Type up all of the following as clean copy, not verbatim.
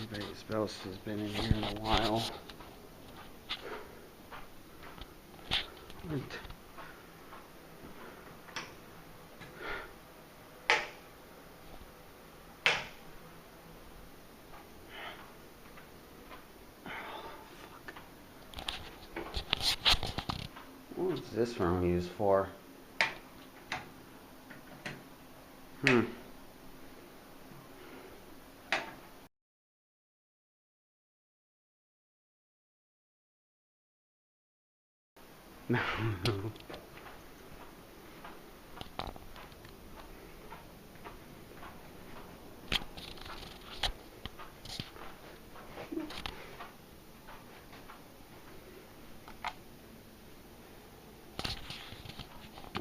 Everybody else has been in here in a while. Right. What's this room used for? No.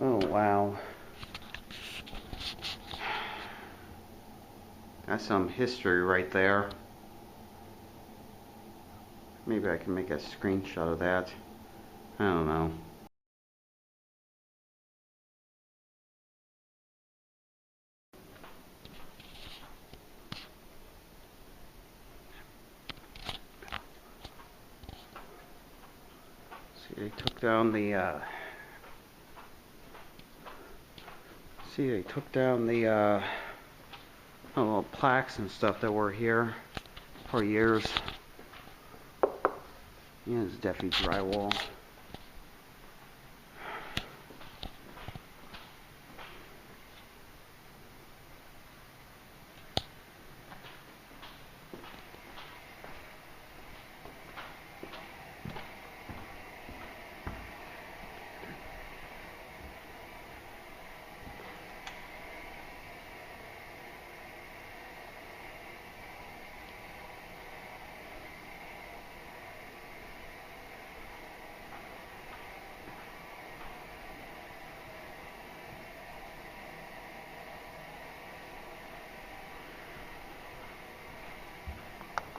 Oh, wow. That's some history right there. Maybe I can make a screenshot of that. I don't know. See, they took down the little plaques and stuff that were here for years. Yeah, it's definitely drywall.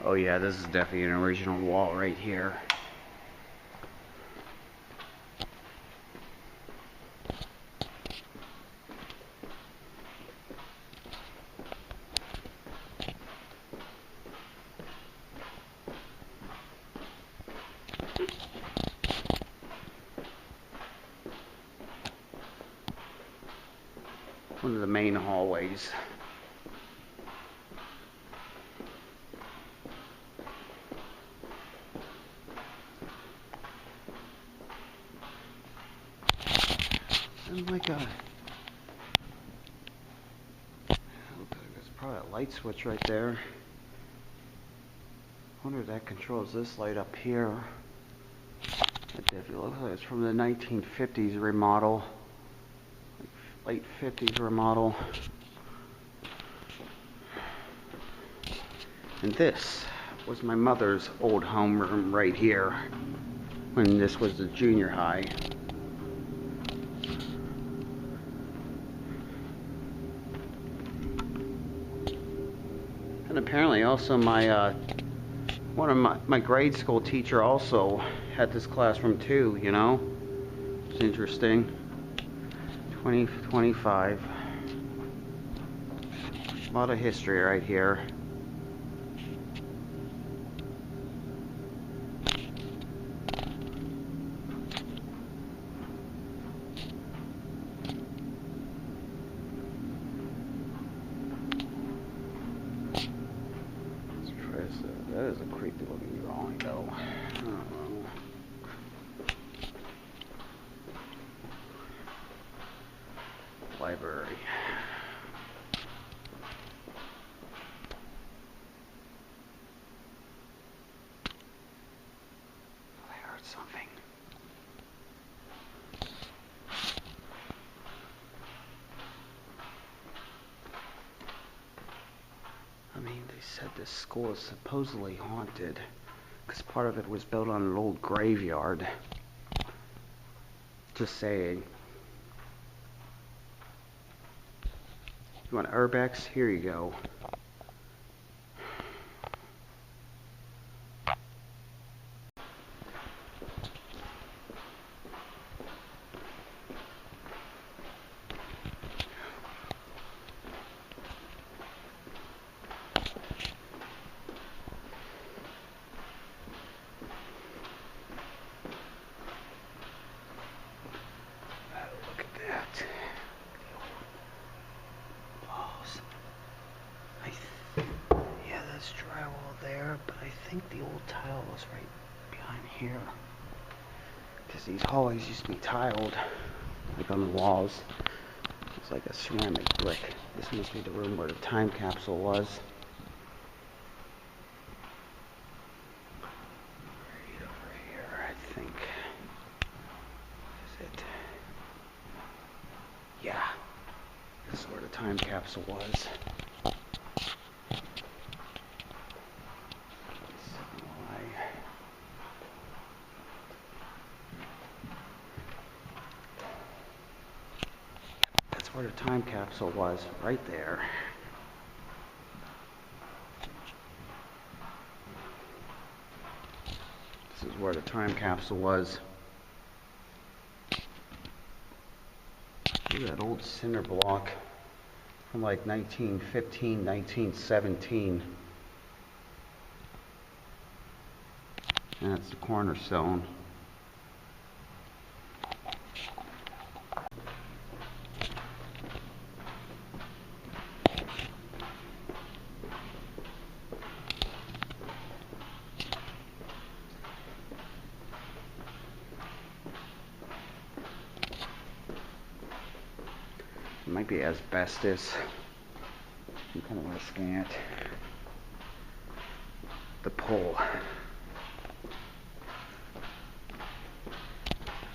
Oh yeah, this is definitely an original wall right here. One of the main hallways. And like there's probably a light switch right there. I wonder if that controls this light up here. It definitely looks like it's from the 1950s remodel. Late 50s remodel. And this was my mother's old homeroom right here when this was the junior high. And apparently also one of my grade school teacher also had this classroom too, you know. It's interesting. 2025. A lot of history right here. That is a creepy looking drawing though. I don't know. Library. I heard something. I mean, they said this school is supposedly haunted because part of it was built on an old graveyard. Just saying. You want URBEX? Here you go. think the old tile was right behind here. Because these hallways used to be tiled, like on the walls. It's like a ceramic brick. This must be the room where the time capsule was. Right over here, I think. Is it? Yeah. This is where the time capsule was. That's where the time capsule was, right there. This is where the time capsule was. Look at that old cinder block from like 1915, 1917. And that's the cornerstone. It might be asbestos. You kind of want to scan it. The pole.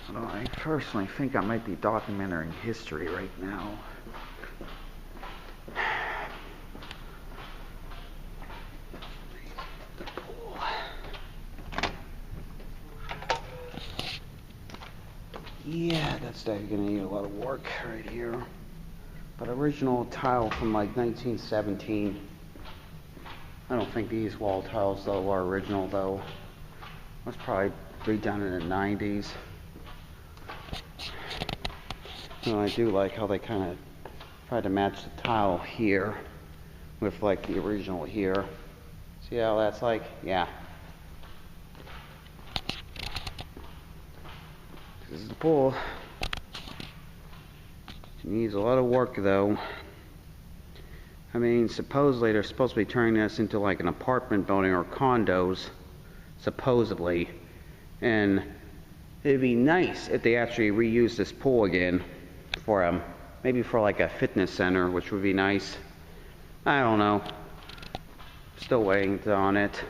Although I personally think I might be documenting history right now. The pole. Yeah, that's definitely going to need a lot of work right here. But original tile from like 1917. I don't think these wall tiles though are original though. That's probably redone in the 90s. And I do like how they kind of try to match the tile here with like the original here. See how that's like? Yeah. This is the pool. It needs a lot of work though. I mean, supposedly they're supposed to be turning this into like an apartment building or condos, supposedly. And it'd be nice if they actually reuse this pool again for maybe for like a fitness center, which would be nice. I don't know. Still waiting on it.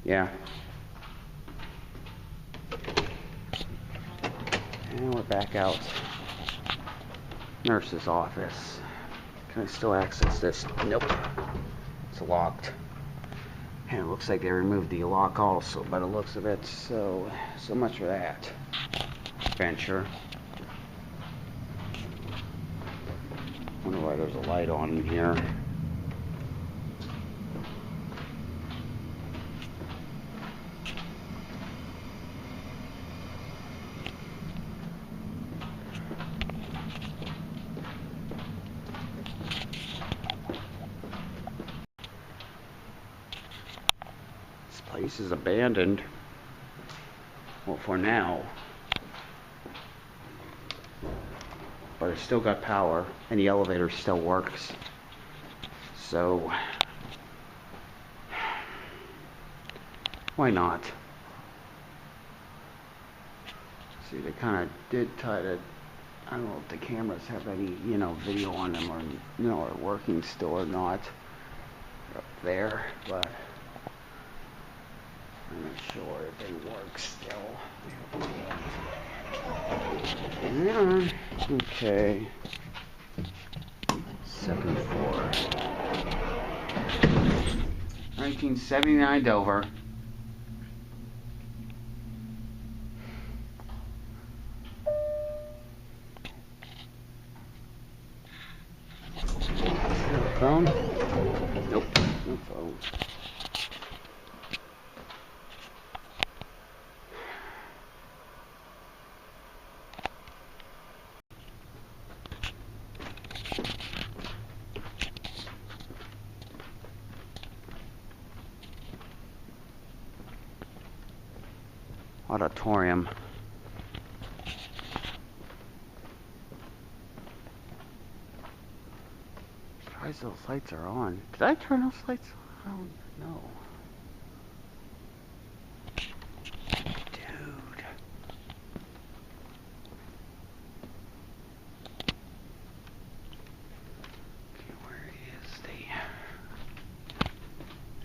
Yeah. And we're back out. Nurse's office. Can I still access this? Nope. It's locked. And it looks like they removed the lock also by the looks of it. So much for that venture. Wonder why there's a light on in here. Place is abandoned. Well, for now. But it's still got power, and the elevator still works. So, why not? See, they kind of did try to. I don't know if the cameras have any, video on them or, are working still or not. They're up there, but. I'm not sure if they work still. Yeah. Okay. 74. 1979 Dover. Phone? Nope. No phone. Auditorium. Surprised those lights are on. Did I turn those lights on? I don't know. Dude. Okay, where is the... I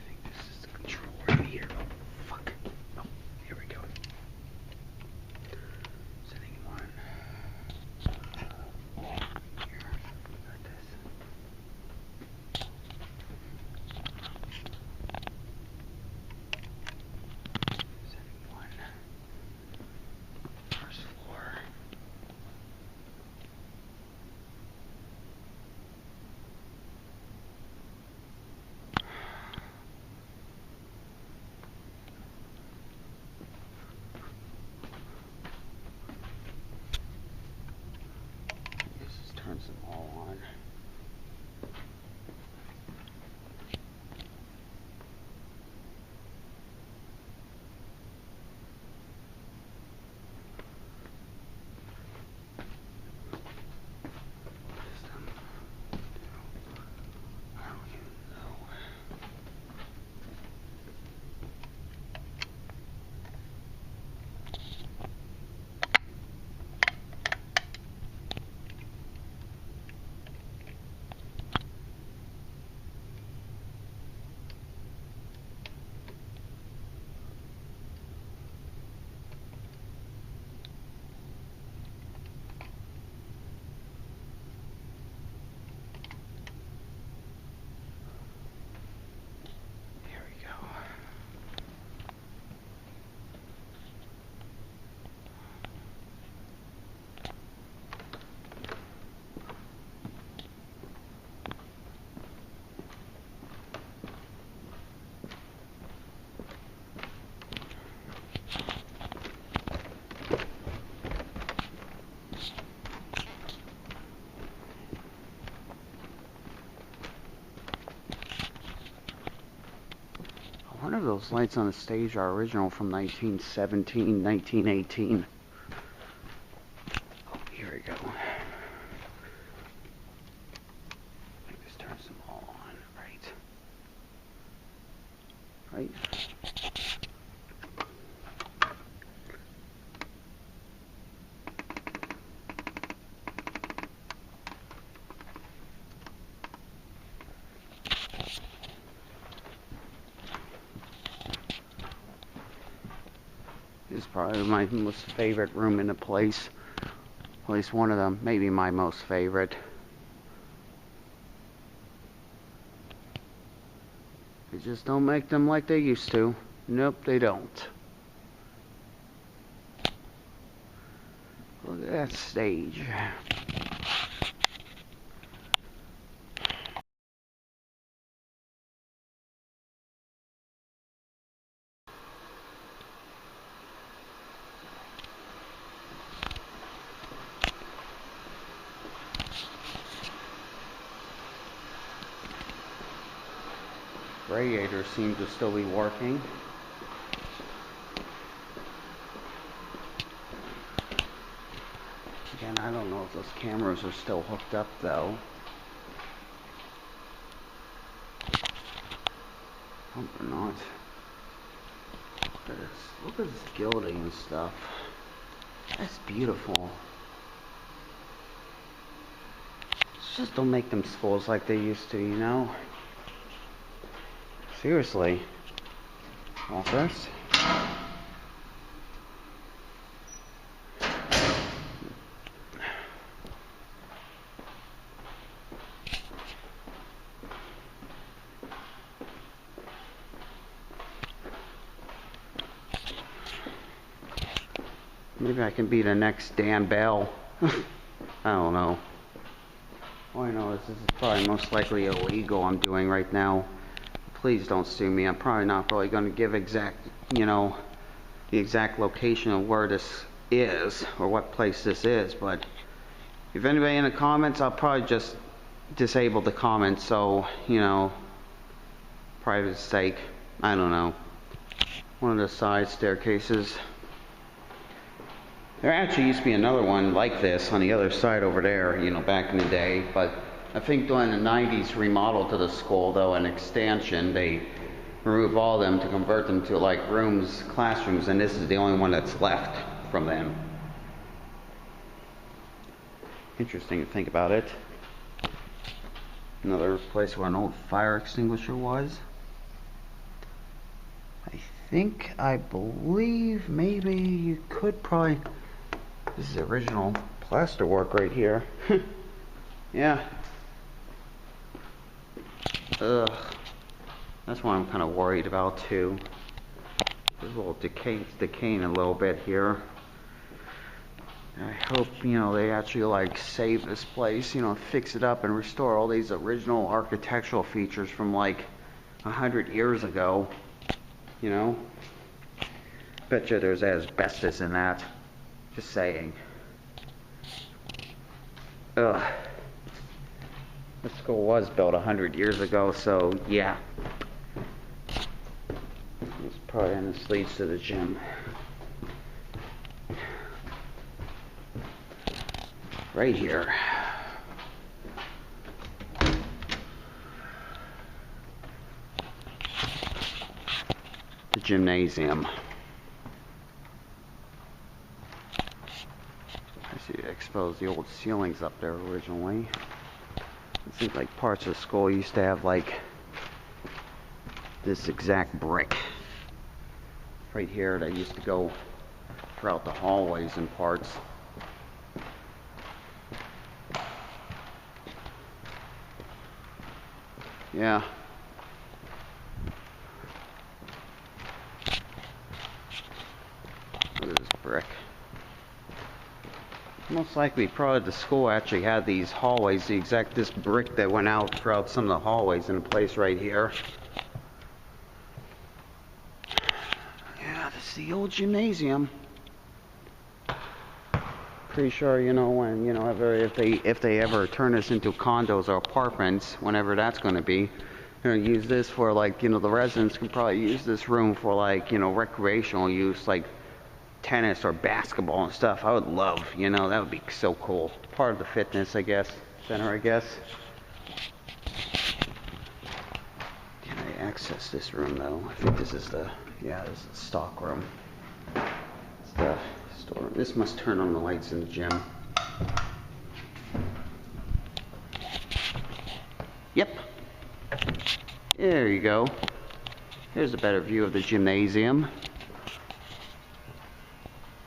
think this is the control right here. Oh, fuck. Oh, here we go. Setting one. Here. Got this. Setting one. First floor. This just turns them all on. System. I don't even know. Here we go. I wonder if those lights on the stage are original from 1917, 1918. Oh, here we go. I think this turns them all on, right? Right? This is probably my most favorite room in the place. At least one of them, maybe my most favorite. They just don't make them like they used to. Nope, they don't. Look at that stage. Radiator seems to still be working. Again, I don't know if those cameras are still hooked up though. Hope they're not. Look at this. Look at this gilding and stuff. That's beautiful. Just don't make them schools like they used to, you know? Seriously. Office. Maybe I can be the next Dan Bell. I don't know. All I know is this is probably most likely illegal I'm doing right now. Please don't sue me. I'm probably not really going to give exact, you know, the exact location of where this is or what place this is, but if anybody in the comments, I'll probably just disable the comments so, you know, privacy sake. I don't know. One of the side staircases. There actually used to be another one like this on the other side over there, you know, back in the day, but I think during the 90s remodel to the school, though, an extension, they removed all of them to convert them to like rooms, classrooms, and this is the only one that's left from them. Interesting to think about it. Another place where an old fire extinguisher was. I believe maybe you could probably, this is the original plaster work right here. Yeah. Ugh. That's what I'm kind of worried about too. There's a little decaying a little bit here. I hope, you know, they actually like save this place, you know, fix it up and restore all these original architectural features from like 100 years ago, you know. Bet you there's asbestos in that. Just saying. Ugh. The school was built 100 years ago, so yeah. This probably, and this leads to the gym. Right here. The gymnasium. I see it exposed the old ceilings up there originally. It seems like parts of the school used to have like this exact brick. Right here that used to go throughout the hallways and parts. Yeah. What is this brick? Most likely, probably the school actually had these hallways, this brick that went out throughout some of the hallways in a place right here. Yeah, this is the old gymnasium. Pretty sure, you know, when, you know, if they ever turn this into condos or apartments, whenever that's going to be, they're going to use this for, like, you know, the residents can probably use this room for, like, you know, recreational use, like tennis or basketball and stuff. I would love, you know, that would be so cool. Part of the fitness, I guess, center, I guess. Can I access this room, though? I think this is the, yeah, this is the stock room. It's the store. This must turn on the lights in the gym. Yep. There you go. Here's a better view of the gymnasium.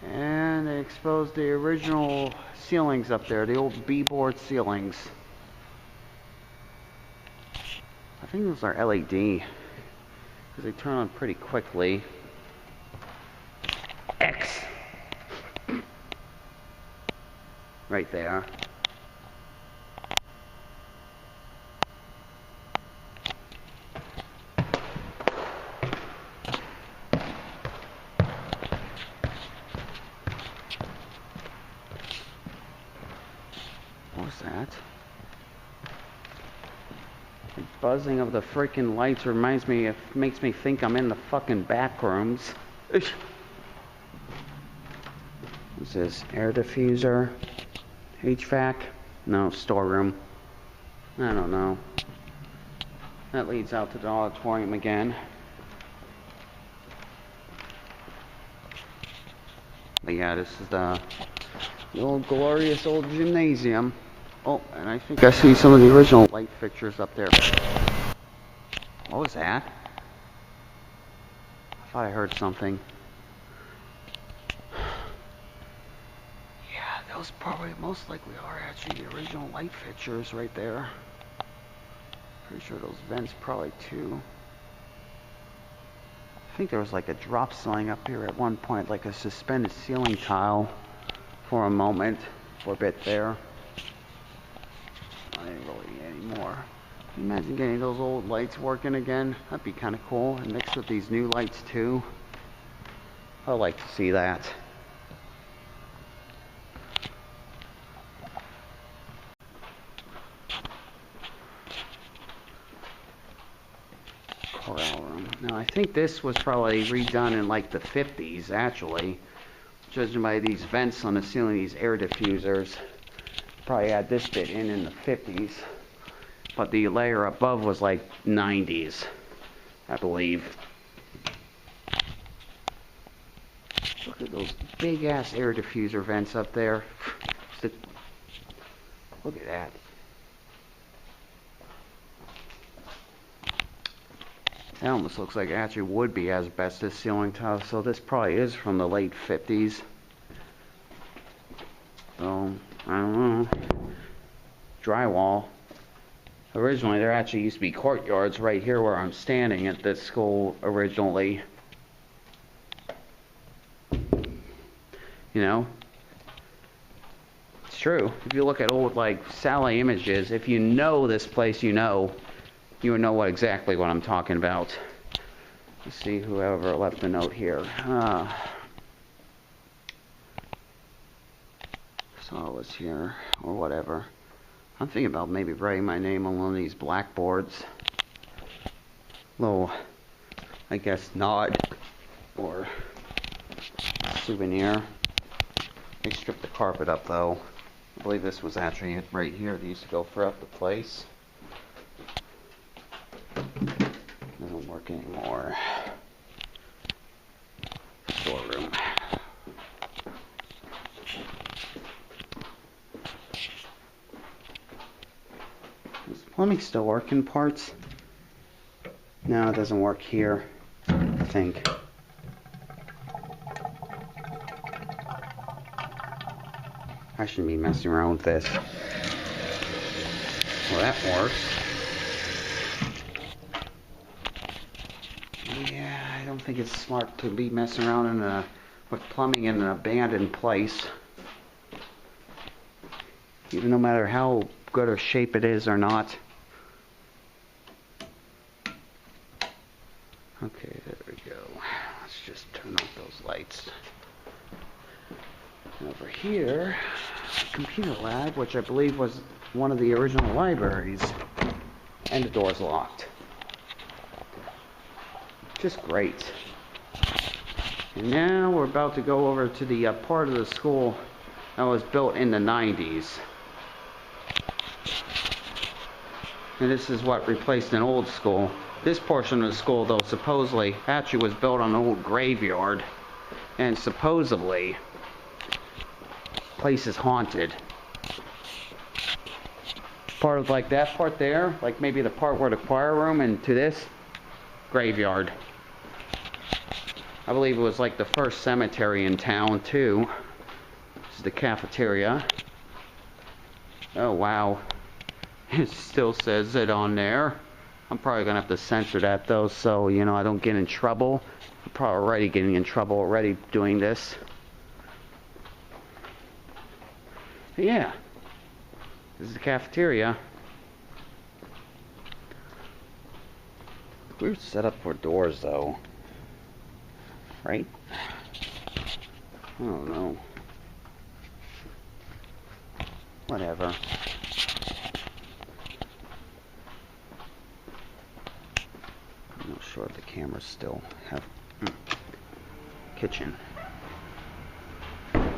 And they exposed the original ceilings up there, the old B-board ceilings. I think those are LED, because they turn on pretty quickly. X! Right there. What's that? The buzzing of the freaking lights reminds me, it makes me think I'm in the fucking back rooms. What's this? Air diffuser? HVAC? No, storeroom. I don't know. That leads out to the auditorium again. But yeah, this is the old glorious old gymnasium. Oh, and I think I see some of the original light fixtures up there. What was that? I thought I heard something. Yeah, those probably most likely are actually the original light fixtures right there. Pretty sure those vents probably too. I think there was like a drop ceiling up here at one point, like a suspended ceiling tile for a moment, for a bit there. I didn't really need any more. Can you imagine getting those old lights working again? That'd be kind of cool. And mixed with these new lights too. I'd like to see that. Choral Room. Now I think this was probably redone in like the 50s actually. Judging by these vents on the ceiling, these air diffusers, probably had this bit in the 50s, but the layer above was like 90s, I believe. Look at those big ass air diffuser vents up there. Look at that. That almost looks like it actually would be asbestos ceiling tile, so this probably is from the late 50s. So, I don't know. Drywall. Originally, there actually used to be courtyards right here where I'm standing at this school originally. You know? It's true. If you look at old, like, Sally images, if you know this place, you would know exactly what I'm talking about. Let's see whoever left a note here. Solace here, or whatever. I'm thinking about maybe writing my name on one of these blackboards. Little, I guess, nod or souvenir. They stripped the carpet up though. I believe this was actually it right here. They used to go throughout the place. Doesn't work anymore. Storeroom. Does plumbing still work in parts? No, it doesn't work here, I think. I shouldn't be messing around with this. Well, that works. Yeah, I don't think it's smart to be messing around with plumbing in an abandoned place. Even no matter how good a shape it is or not. Okay, there we go. Let's just turn off those lights. And over here, computer lab, which I believe was one of the original libraries. And the door's locked. Just great. And now we're about to go over to the part of the school that was built in the 90s. And this is what replaced an old school. This portion of the school, though, supposedly actually was built on an old graveyard. And supposedly, the place is haunted. Part of like that part there, like maybe the part where the choir room, and to this, graveyard. I believe it was like the first cemetery in town, too. This is the cafeteria. Oh, wow. It still says it on there. I'm probably going to have to censor that, though, so, you know, I don't get in trouble. I'm probably already getting in trouble already doing this. But yeah. This is the cafeteria. Weird setup for doors, though. Right? I don't know. Whatever. I'm not sure if the cameras still have kitchen. Let's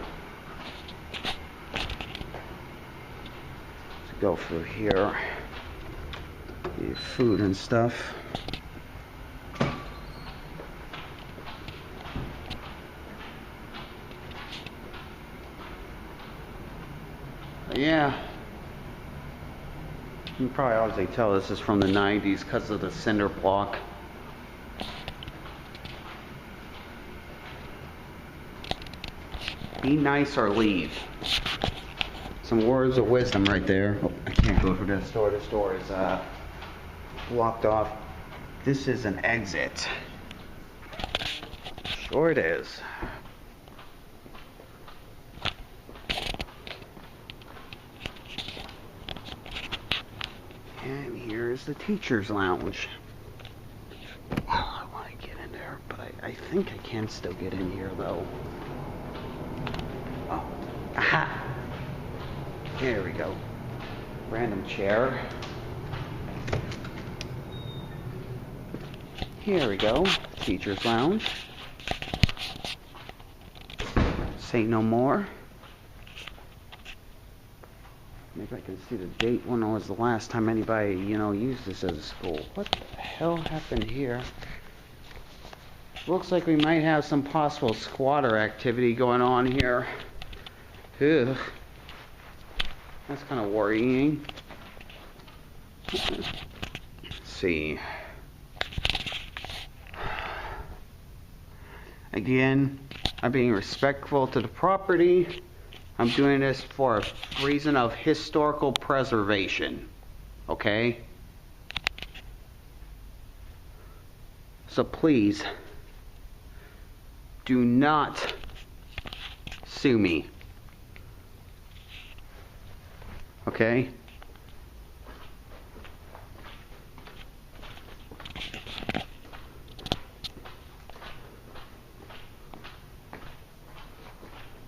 go through here. The food and stuff. Yeah, you can probably obviously tell this is from the 90s because of the cinder block. Be nice or leave. Some words of wisdom right there. Oh, I can't go through this door. This door is blocked off. This is an exit. Sure it is. And here's the teacher's lounge. Oh, I want to get in there, but I think I can still get in here, though. Oh, aha! There we go. Random chair. Here we go. Teacher's lounge. Say no more. Maybe I can see the date when was the last time anybody, used this as a school. What the hell happened here? Looks like we might have some possible squatter activity going on here. Ugh. That's kind of worrying. Let's see. Again, I'm being respectful to the property. I'm doing this for a reason of historical preservation. Okay? So please, do not sue me. Okay?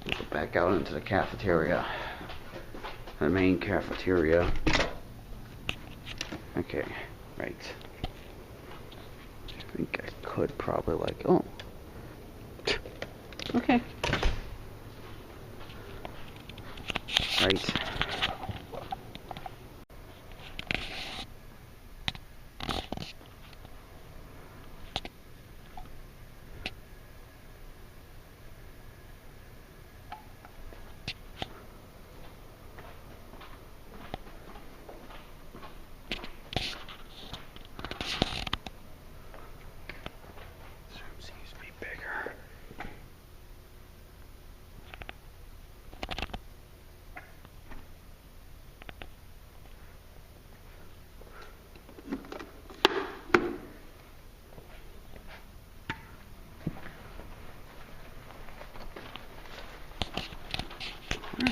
Go back out into the cafeteria. The main cafeteria. Okay, right. I think I could probably okay. Right.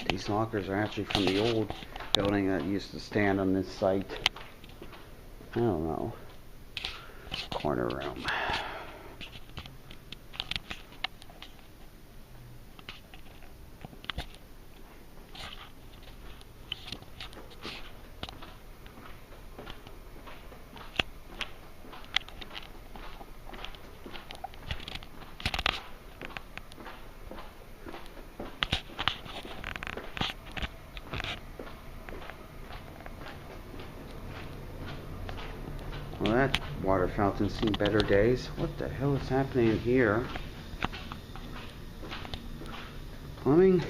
These lockers are actually from the old building that used to stand on this site. I don't know. Corner room. Well, that water fountain's seen better days. What the hell is happening here? Plumbing?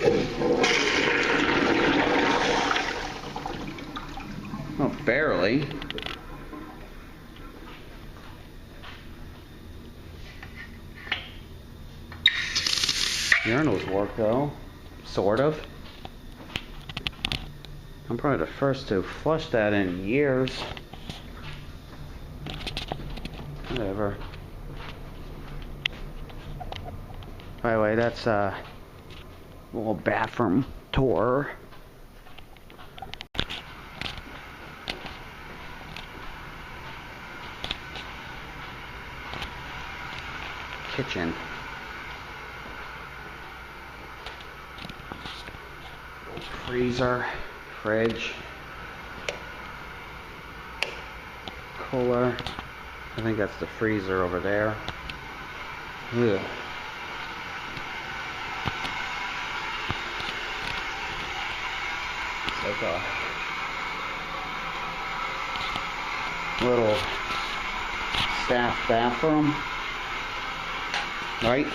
Oh, barely. Urinals work though. Sort of. I'm probably the first to flush that in years. Whatever. By the way, that's a little bathroom tour. Kitchen. Freezer, fridge, cooler. I think that's the freezer over there. Ugh. It's like a little staff bathroom, right?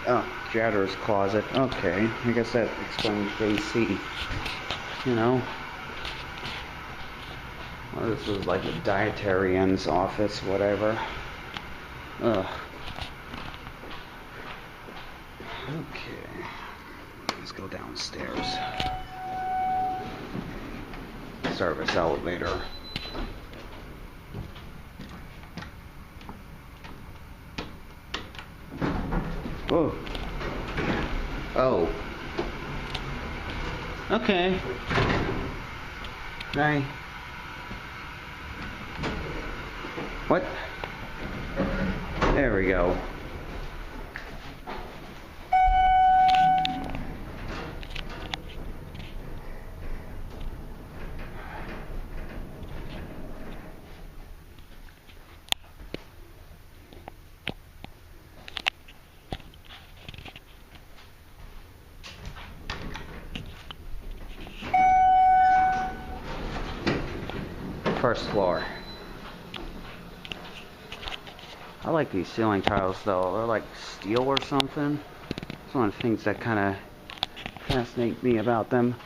Oh, janitor's closet. Okay, I guess that explains AC. You know. Well, this was like a dietarian's office, whatever. Ugh. Okay. Let's go downstairs. Service elevator. Oh. Oh. Okay. Right. What? There we go. first floor. I like these ceiling tiles though. They're like steel or something. It's one of the things that kind of fascinate me about them.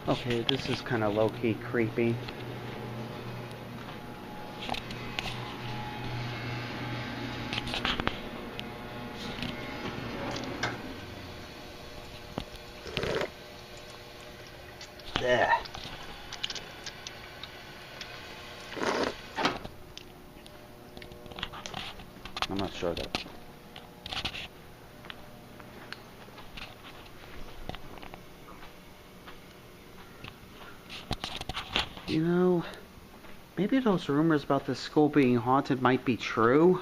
Okay, this is kind of low-key creepy. There. I'm not sure though. You know, maybe those rumors about this school being haunted might be true.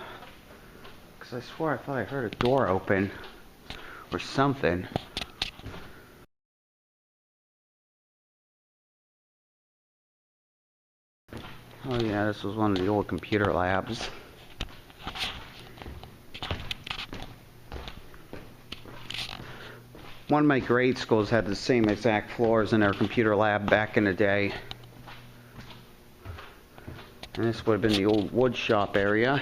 Because I swore I thought I heard a door open. Or something. Oh yeah, this was one of the old computer labs. One of my grade schools had the same exact floors in their computer lab back in the day. And this would have been the old wood shop area.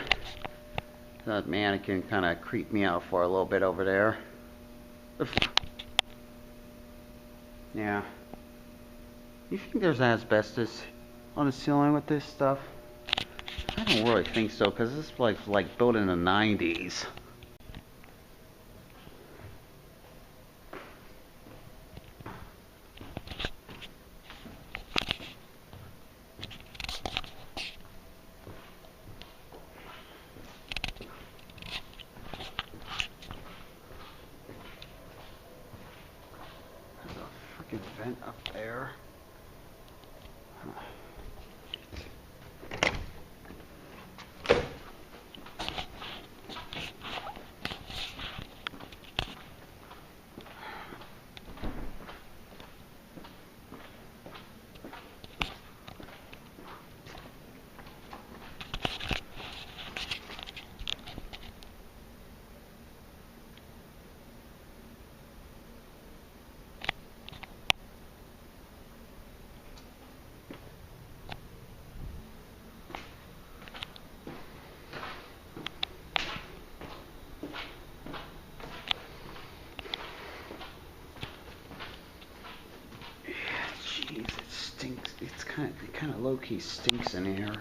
That mannequin kind of creeped me out for a little bit over there. Yeah. You think there's asbestos on the ceiling with this stuff? I don't really think so, because this was like built in the 90s. Vent up there. It kind of low-key stinks in here.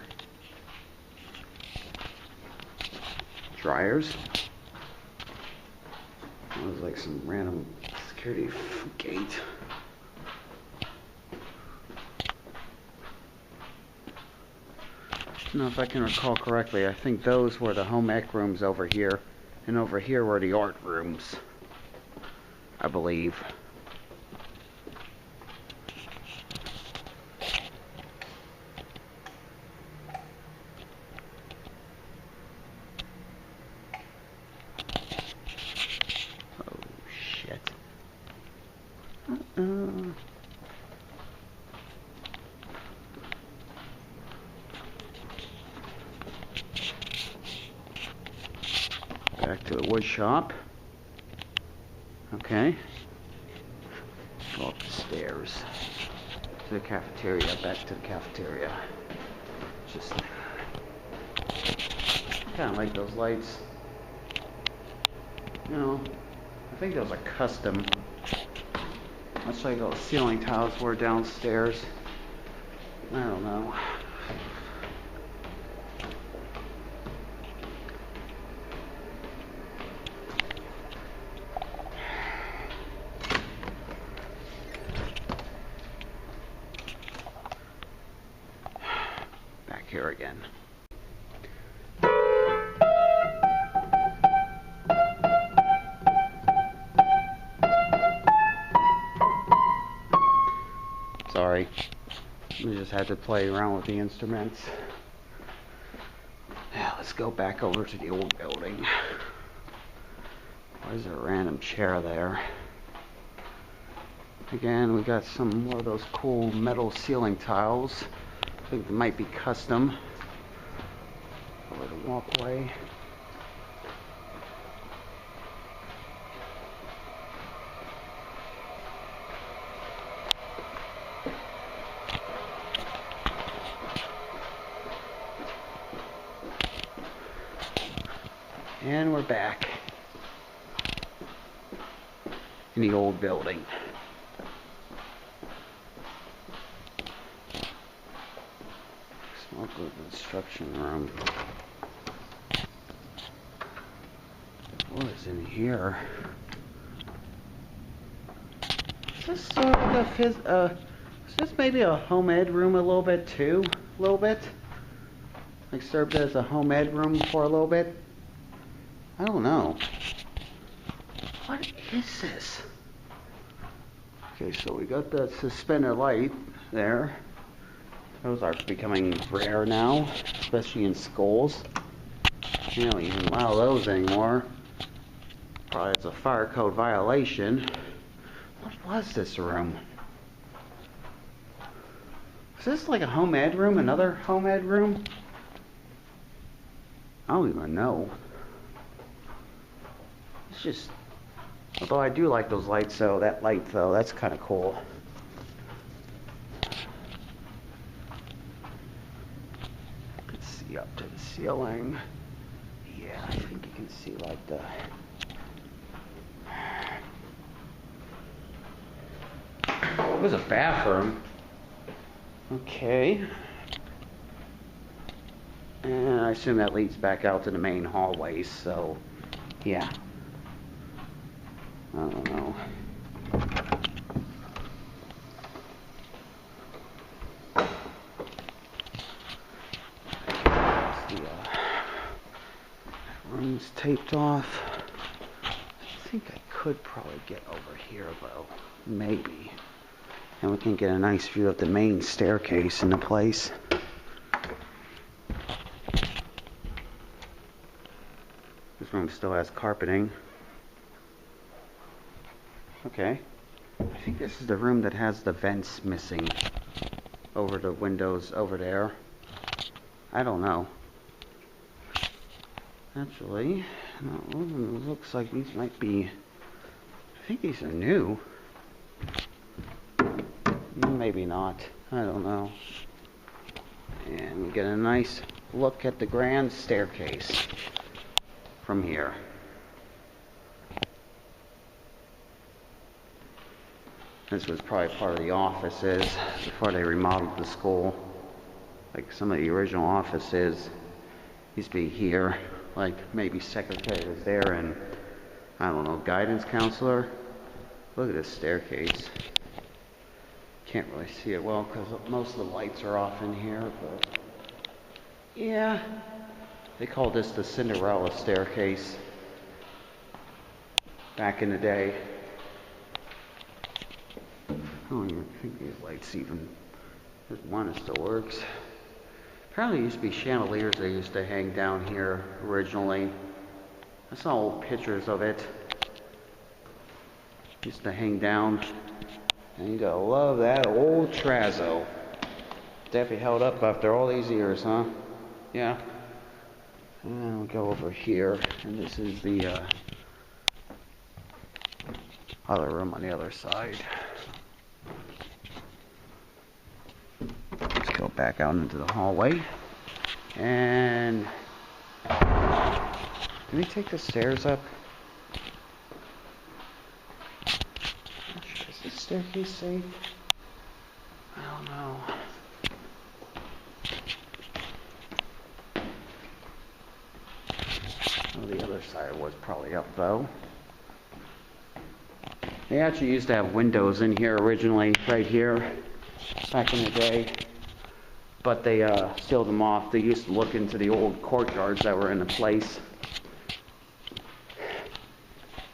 Dryers. That was like some random security gate. No, if I can recall correctly, I think those were the home ec rooms over here, and over here were the art rooms, I believe. Back to the wood shop. Okay. Go up the stairs to the cafeteria. Back to the cafeteria. Just kind of like those lights. You know, I think those are custom. Much like those ceiling tiles were downstairs. I don't know. Back here again. Sorry. We just had to play around with the instruments. Yeah, let's go back over to the old building. Why is there a random chair there? Again, we got some more of those cool metal ceiling tiles. I think they might be custom. Over the walkway. And we're back in the old building. Small group instruction room. What is in here? Is this sort of is this maybe a home ed room a little bit too? A little bit? Like served as a home ed room for a little bit? I don't know. What is this? Okay, so we got the suspended light there. Those are becoming rare now, especially in schools. You don't even allow those anymore. Probably it's a fire code violation. What was this room? Is this like a home ed room? Another home ed room? I don't even know. It's just, although I do like those lights though, that light though, that's kind of cool. Let's see up to the ceiling. Yeah, I think you can see like the... It was a bathroom. Okay. And I assume that leads back out to the main hallways, so yeah. I don't know. The room's taped off. I think I could probably get over here though. Maybe. And we can get a nice view of the main staircase in the place. This room still has carpeting. Okay. I think this is the room that has the vents missing over the windows over there. I don't know. Actually, no, it looks like these might be... I think these are new. Maybe not. I don't know. And we get a nice look at the grand staircase from here. This was probably part of the offices before they remodeled the school. Like some of the original offices used to be here. Like maybe secretary was there and, I don't know, guidance counselor. Look at this staircase. Can't really see it well because most of the lights are off in here, but yeah, they called this the Cinderella staircase back in the day. I don't even think these lights even, there's one that still works. Apparently it used to be chandeliers they used to hang down here originally. I saw old pictures of it. Used to hang down. And you gotta love that old Trazo. Definitely held up after all these years, huh? Yeah. And we'll go over here, and this is the other room on the other side. Let's go back out into the hallway. And did we take the stairs up? Is this staircase safe? I don't know. Oh, the other side was probably up though. They actually used to have windows in here originally, right here, back in the day. But they sealed them off. They used to look into the old courtyards that were in the place.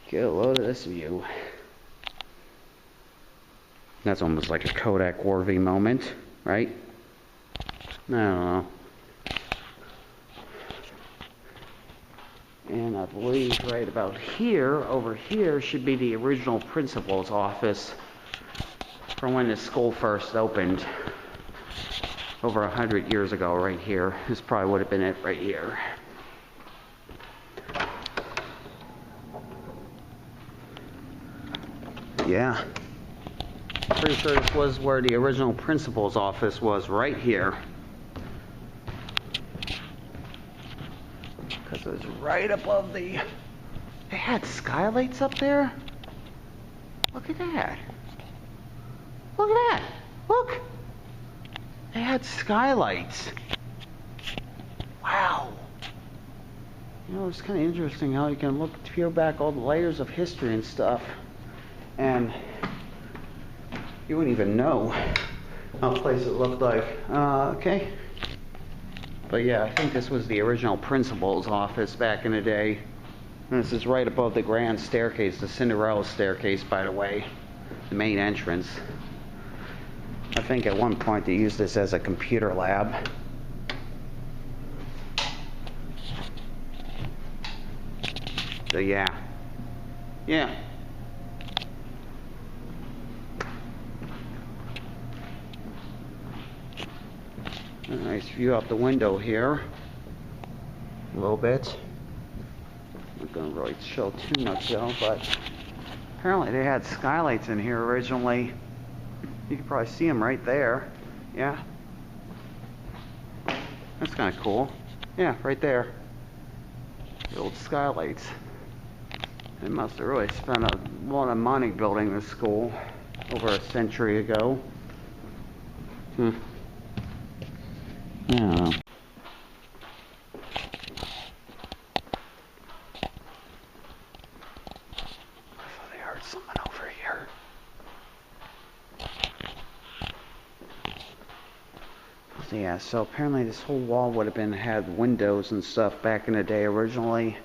Get a load of this view. That's almost like a Kodak-worthy moment, right? I don't know. And I believe right about here, over here, should be the original principal's office from when the school first opened over 100 years ago. Right here, this probably would have been it right here. Yeah, pretty sure this was where the original principal's office was, right here. Because it was right above the... They had skylights up there? Look at that. Look at that. Look. They had skylights. Wow. You know, it's kind of interesting how you can look, peel back all the layers of history and stuff, and you wouldn't even know how a place looked like. Okay. But yeah, I think this was the original principal's office back in the day. And this is right above the grand staircase, the Cinderella staircase, by the way, the main entrance. I think at one point they used this as a computer lab. So yeah. Yeah. A nice view out the window here. A little bit. Not gonna really show too much though, but apparently they had skylights in here originally. You can probably see them right there. Yeah. That's kind of cool. Yeah, right there. The old skylights. They must have really spent a lot of money building this school over a century ago. I don't know. I thought I heard someone over here. So yeah, so apparently this whole wall would have been had windows and stuff back in the day originally.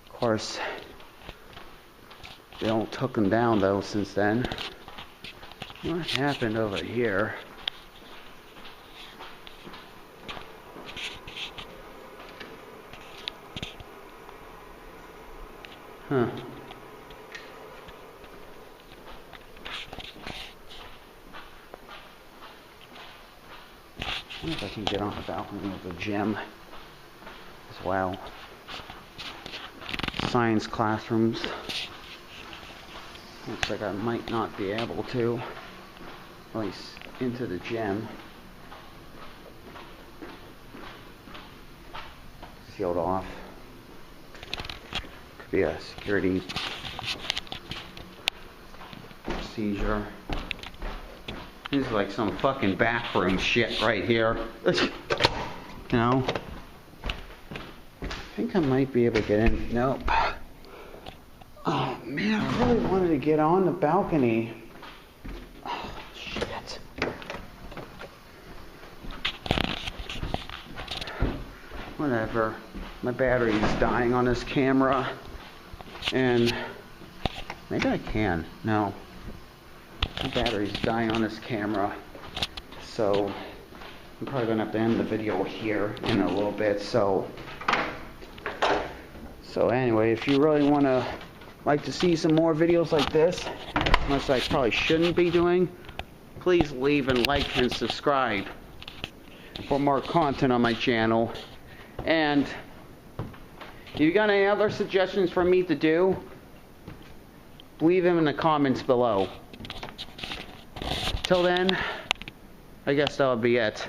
Of course, they all took them down though since then. What happened over here? Huh. I wonder if I can get on the balcony of the gym as well. Science classrooms. Looks like I might not be able to. At least into the gym. Sealed off. Could be a security procedure. This is like some fucking bathroom shit right here. You know? I think I might be able to get in. Nope. Oh man, I really wanted to get on the balcony. Oh, shit. Whatever. My battery's dying on this camera. And maybe I can. No. My battery's dying on this camera. So I'm probably gonna have to end the video here in a little bit. So anyway, if you really wanna like to see some more videos like this, which I probably shouldn't be doing, please leave and like and subscribe for more content on my channel. And if you got any other suggestions for me to do, leave them in the comments below. Till then, I guess that'll be it.